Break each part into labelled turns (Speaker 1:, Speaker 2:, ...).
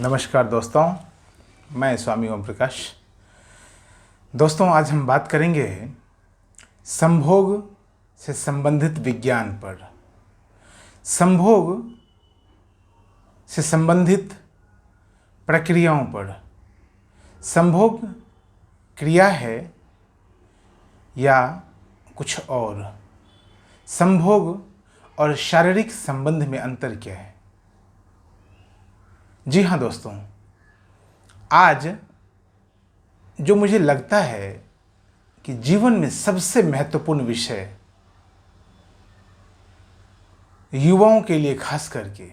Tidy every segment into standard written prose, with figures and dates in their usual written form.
Speaker 1: नमस्कार दोस्तों, मैं स्वामी ओम प्रकाश। दोस्तों, आज हम बात करेंगे संभोग से संबंधित विज्ञान पर। संभोग से संबंधित प्रक्रियाओं पर। संभोग क्रिया है या कुछ और? संभोग और शारीरिक संबंध में अंतर क्या है? जी हाँ दोस्तों, आज जो मुझे लगता है कि जीवन में सबसे महत्वपूर्ण विषय युवाओं के लिए खास करके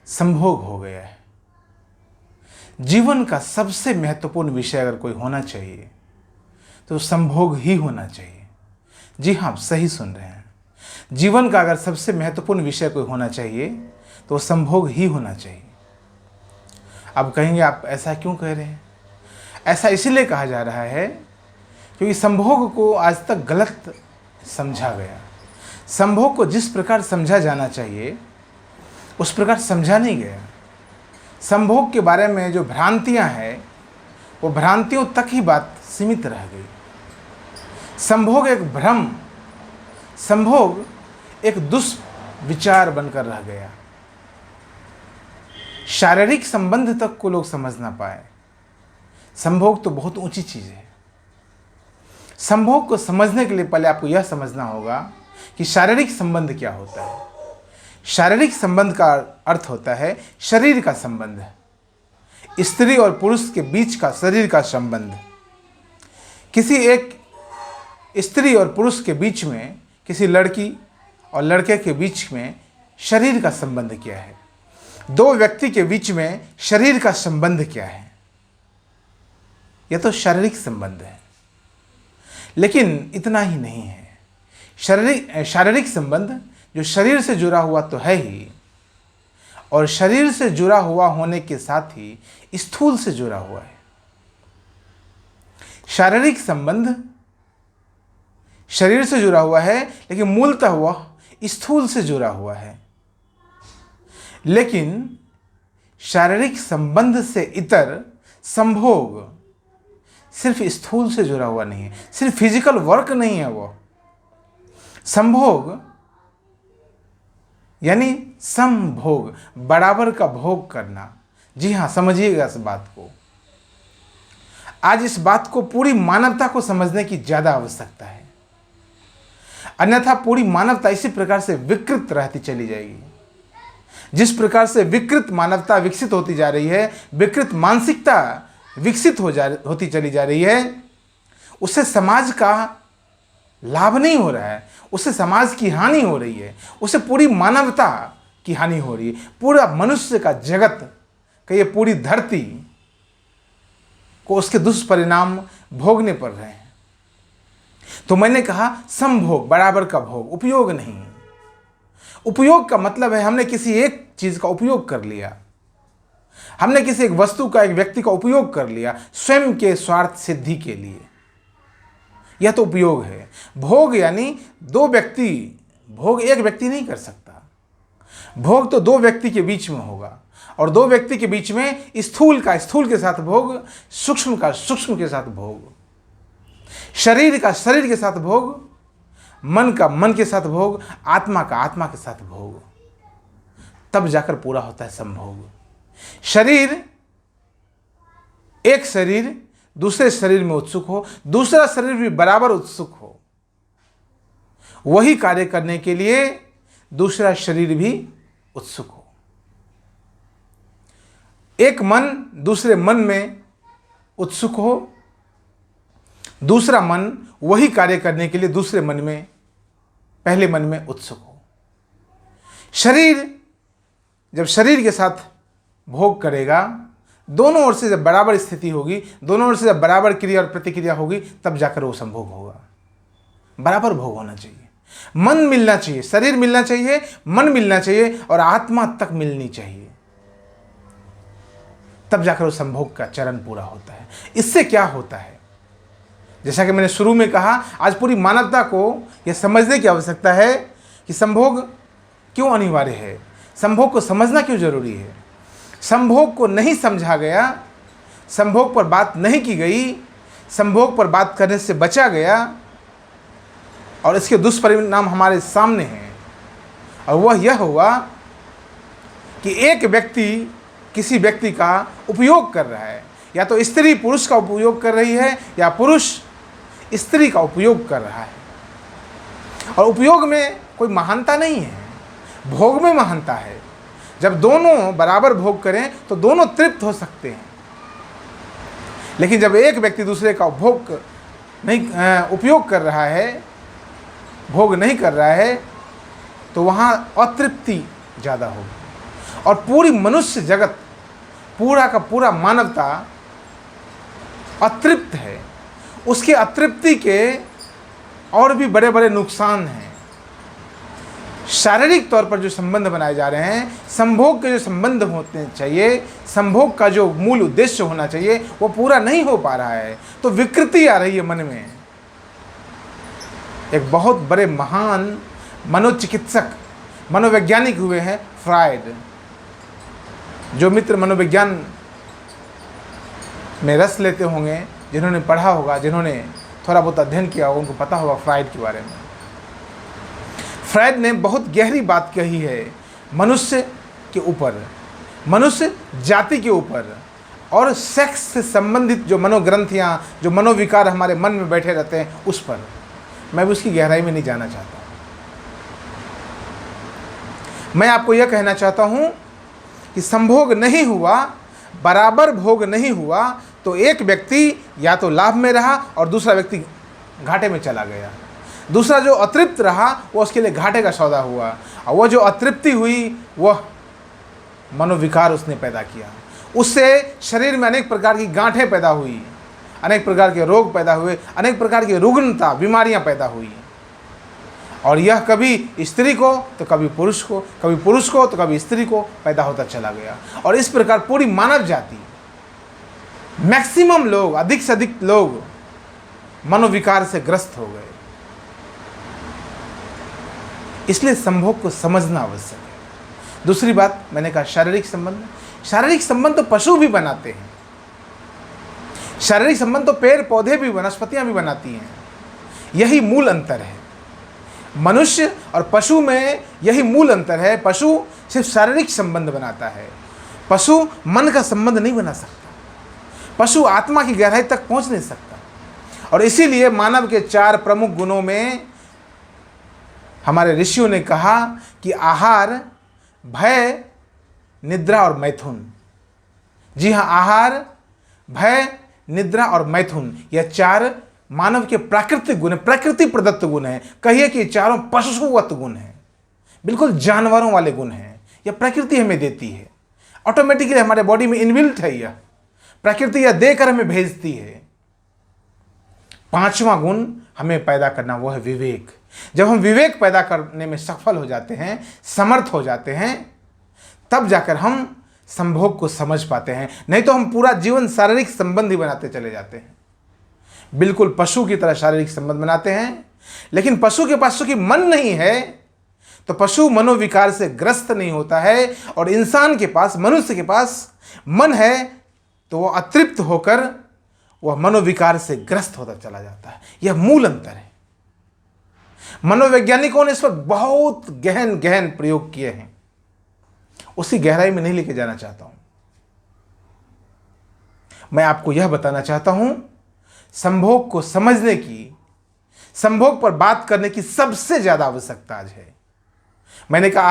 Speaker 1: संभोग हो गया है। जीवन का सबसे महत्वपूर्ण विषय अगर कोई होना चाहिए तो संभोग ही होना चाहिए। जी हाँ, आप सही सुन रहे हैं। जीवन का अगर सबसे महत्वपूर्ण विषय कोई होना चाहिए तो संभोग ही होना चाहिए। अब कहेंगे आप ऐसा क्यों कह रहे हैं? ऐसा इसलिए कहा जा रहा है क्योंकि संभोग को आज तक गलत समझा गया। संभोग को जिस प्रकार समझा जाना चाहिए उस प्रकार समझा नहीं गया। संभोग के बारे में जो भ्रांतियां हैं वो भ्रांतियों तक ही बात सीमित रह गई। संभोग एक भ्रम, संभोग एक दुष्विचार बनकर रह गया। शारीरिक संबंध तक को लोग समझ ना पाए। संभोग तो बहुत ऊंची चीज है। संभोग को समझने के लिए पहले आपको यह समझना होगा कि शारीरिक संबंध क्या होता है। शारीरिक संबंध का अर्थ होता है शरीर का संबंध, स्त्री और पुरुष के बीच का शरीर का संबंध। किसी एक स्त्री और पुरुष के बीच में, किसी लड़की और लड़के के बीच में शरीर का संबंध क्या है? दो व्यक्ति के बीच में शरीर का संबंध क्या है? यह तो शारीरिक संबंध है। लेकिन इतना ही नहीं है। शारीरिक संबंध जो शरीर से जुड़ा हुआ तो है ही, और शरीर से जुड़ा हुआ होने के साथ ही स्थूल से जुड़ा हुआ है। शारीरिक संबंध शरीर से जुड़ा हुआ है लेकिन मूलतः वह स्थूल से जुड़ा हुआ है। लेकिन शारीरिक संबंध से इतर संभोग सिर्फ स्थूल से जुड़ा हुआ नहीं है, सिर्फ फिजिकल वर्क नहीं है। वो संभोग यानी समभोग, बराबर का भोग करना। जी हाँ, समझिएगा इस बात को। आज इस बात को पूरी मानवता को समझने की ज्यादा आवश्यकता है, अन्यथा पूरी मानवता इसी प्रकार से विकृत रहती चली जाएगी। जिस प्रकार से विकृत मानवता विकसित होती जा रही है, विकृत मानसिकता विकसित होती चली जा रही है, उससे समाज का लाभ नहीं हो रहा है, उससे समाज की हानि हो रही है, उससे पूरी मानवता की हानि हो रही है। पूरा मनुष्य का जगत का ये पूरी धरती को उसके दुष्परिणाम भोगने पड़ रहे हैं। तो मैंने कहा संभोग, बराबर का भोग, उपयोग नहीं। उपयोग का मतलब है हमने किसी एक चीज का उपयोग कर लिया, हमने किसी एक वस्तु का, एक व्यक्ति का उपयोग कर लिया स्वयं के स्वार्थ सिद्धि के लिए। यह तो उपयोग है। भोग यानी दो व्यक्ति, भोग एक व्यक्ति नहीं कर सकता। भोग तो दो व्यक्ति के बीच में होगा, और दो व्यक्ति के बीच में स्थूल का स्थूल के साथ भोग, सूक्ष्म का सूक्ष्म के साथ भोग, शरीर का शरीर के साथ भोग, मन का मन के साथ भोग, आत्मा का आत्मा के साथ भोग। तब जाकर पूरा होता है संभोग। शरीर, एक शरीर दूसरे शरीर में उत्सुक हो, दूसरा शरीर भी बराबर उत्सुक हो, वही कार्य करने के लिए दूसरा शरीर भी उत्सुक हो। एक मन दूसरे मन में उत्सुक हो, दूसरा मन वही कार्य करने के लिए दूसरे मन में, पहले मन में उत्सुक हो। शरीर जब शरीर के साथ भोग करेगा, दोनों ओर से जब बराबर स्थिति होगी, दोनों ओर से जब बराबर क्रिया और प्रतिक्रिया होगी, तब जाकर वो संभोग होगा। बराबर भोग होना चाहिए, मन मिलना चाहिए, शरीर मिलना चाहिए, मन मिलना चाहिए, और आत्मा तक मिलनी चाहिए। तब जाकर वो संभोग का चरण पूरा होता है। इससे क्या होता है? जैसा कि मैंने शुरू में कहा, आज पूरी मानवता को यह समझने की आवश्यकता है कि संभोग क्यों अनिवार्य है, संभोग को समझना क्यों जरूरी है। संभोग को नहीं समझा गया, संभोग पर बात नहीं की गई, संभोग पर बात करने से बचा गया, और इसके दुष्परिणाम हमारे सामने हैं। और वह यह हुआ कि एक व्यक्ति किसी व्यक्ति का उपयोग कर रहा है, या तो स्त्री पुरुष का उपयोग कर रही है या पुरुष स्त्री का उपयोग कर रहा है। और उपयोग में कोई महानता नहीं है, भोग में महानता है। जब दोनों बराबर भोग करें तो दोनों तृप्त हो सकते हैं। लेकिन जब एक व्यक्ति दूसरे का उपयोग कर रहा है, भोग नहीं कर रहा है, तो वहाँ अतृप्ति ज़्यादा होगी। और पूरी मनुष्य जगत, पूरा का पूरा मानवता अतृप्त है। उसकी अतृप्ति के और भी बड़े बड़े नुकसान हैं। शारीरिक तौर पर जो संबंध बनाए जा रहे हैं, संभोग के जो संबंध होते चाहिए, संभोग का जो मूल उद्देश्य होना चाहिए, वो पूरा नहीं हो पा रहा है। तो विकृति आ रही है मन में। एक बहुत बड़े महान मनोचिकित्सक, मनोवैज्ञानिक हुए हैं फ्रायड। जो मित्र मनोविज्ञान में रस लेते होंगे, जिन्होंने पढ़ा होगा, जिन्होंने थोड़ा बहुत अध्ययन किया होगा, उनको पता होगा फ्रायड के बारे में। फ्रायड ने बहुत गहरी बात कही है मनुष्य के ऊपर, मनुष्य जाति के ऊपर, और सेक्स से संबंधित जो मनोग्रंथियाँ, जो मनोविकार हमारे मन में बैठे रहते हैं, उस पर। मैं भी उसकी गहराई में नहीं जाना चाहता। मैं आपको यह कहना चाहता हूँ कि संभोग नहीं हुआ, बराबर भोग नहीं हुआ, तो एक व्यक्ति या तो लाभ में रहा और दूसरा व्यक्ति घाटे में चला गया। दूसरा जो अतृप्त रहा वो उसके लिए घाटे का सौदा हुआ, और वह जो अतृप्ति हुई वह मनोविकार उसने पैदा किया। उससे शरीर में अनेक प्रकार की गांठें पैदा हुई, अनेक प्रकार के रोग पैदा हुए, अनेक प्रकार की रुग्णता, बीमारियां पैदा हुई। और यह कभी स्त्री को तो कभी पुरुष को, कभी पुरुष को तो कभी स्त्री को पैदा होता चला गया। और इस प्रकार पूरी मानव जाति, मैक्सिमम लोग, अधिक से अधिक लोग मनोविकार से ग्रस्त हो गए। इसलिए संभोग को समझना आवश्यक है। दूसरी बात मैंने कहा शारीरिक संबंध। शारीरिक संबंध तो पशु भी बनाते हैं, शारीरिक संबंध तो पेड़ पौधे भी, वनस्पतियां भी बनाती हैं। यही मूल अंतर है मनुष्य और पशु में, यही मूल अंतर है। पशु सिर्फ शारीरिक संबंध बनाता है, पशु मन का संबंध नहीं बना सकता, पशु आत्मा की गहराई तक पहुंच नहीं सकता। और इसीलिए मानव के 4 प्रमुख गुणों में हमारे ऋषियों ने कहा कि आहार, भय, निद्रा और मैथुन। जी हाँ, आहार, भय, निद्रा और मैथुन, यह 4 मानव के प्राकृतिक गुण, प्रकृति प्रदत्त गुण हैं। कहिए कि चारों पशुवत गुण हैं, बिल्कुल जानवरों वाले गुण हैं। यह प्रकृति हमें देती है, ऑटोमेटिकली हमारे बॉडी में इनबिल्ट है। यह प्रकृति यह देकर हमें भेजती है। 5वां गुण हमें पैदा करना, वो है विवेक। जब हम विवेक पैदा करने में सफल हो जाते हैं, समर्थ हो जाते हैं, तब जाकर हम संभोग को समझ पाते हैं। नहीं तो हम पूरा जीवन शारीरिक संबंध ही बनाते चले जाते हैं, बिल्कुल पशु की तरह शारीरिक संबंध बनाते हैं। लेकिन पशु के पास चूंकि मन नहीं है, तो पशु मनोविकार से ग्रस्त नहीं होता है। और इंसान के पास, मनुष्य के पास मन है, तो वह अतृप्त होकर वह मनोविकार से ग्रस्त होता चला जाता है। यह मूल अंतर है। मनोवैज्ञानिकों ने इस पर बहुत गहन गहन प्रयोग किए हैं, उसी गहराई में नहीं लेके जाना चाहता हूं। मैं आपको यह बताना चाहता हूं, संभोग को समझने की, संभोग पर बात करने की सबसे ज्यादा आवश्यकता आज है। मैंने कहा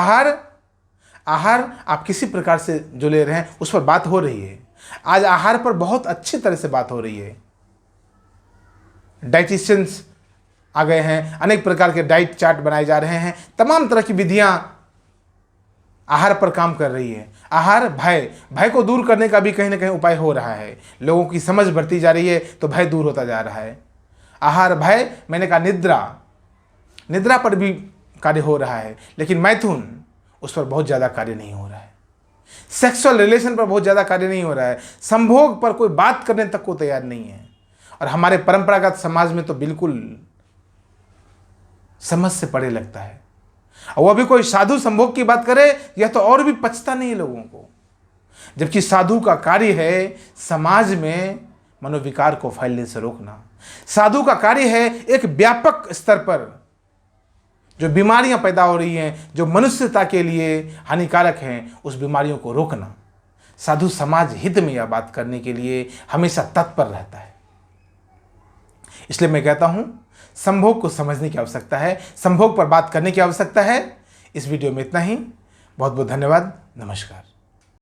Speaker 1: आहार आप किसी प्रकार से जो ले रहे हैं उस पर बात हो रही है। आज आहार पर बहुत अच्छी तरह से बात हो रही है। डाइटिशियंस आ गए हैं, अनेक प्रकार के डाइट चार्ट बनाए जा रहे हैं, तमाम तरह की विधियां आहार पर काम कर रही है। आहार, भय को दूर करने का भी कहीं ना कहीं उपाय हो रहा है। लोगों की समझ बढ़ती जा रही है तो भय दूर होता जा रहा है। आहार, भय, मैंने कहा निद्रा पर भी कार्य हो रहा है, लेकिन मैथुन, उस पर बहुत ज़्यादा कार्य नहीं हो रहा है। सेक्सुअल रिलेशन पर बहुत ज़्यादा कार्य नहीं हो रहा है। संभोग पर कोई बात करने तक को तैयार नहीं है। और हमारे परंपरागत समाज में तो बिल्कुल समझ से परे लगता है। और वह भी कोई साधु संभोग की बात करे, यह तो और भी पचता नहीं है लोगों को। जबकि साधु का कार्य है समाज में मनोविकार को फैलने से रोकना। साधु का कार्य है एक व्यापक स्तर पर जो बीमारियां पैदा हो रही हैं, जो मनुष्यता के लिए हानिकारक हैं, उस बीमारियों को रोकना। साधु समाज हित में यह बात करने के लिए हमेशा तत्पर रहता है। इसलिए मैं कहता हूं, संभोग को समझने की आवश्यकता है, संभोग पर बात करने की आवश्यकता है। इस वीडियो में इतना ही। बहुत बहुत धन्यवाद। नमस्कार।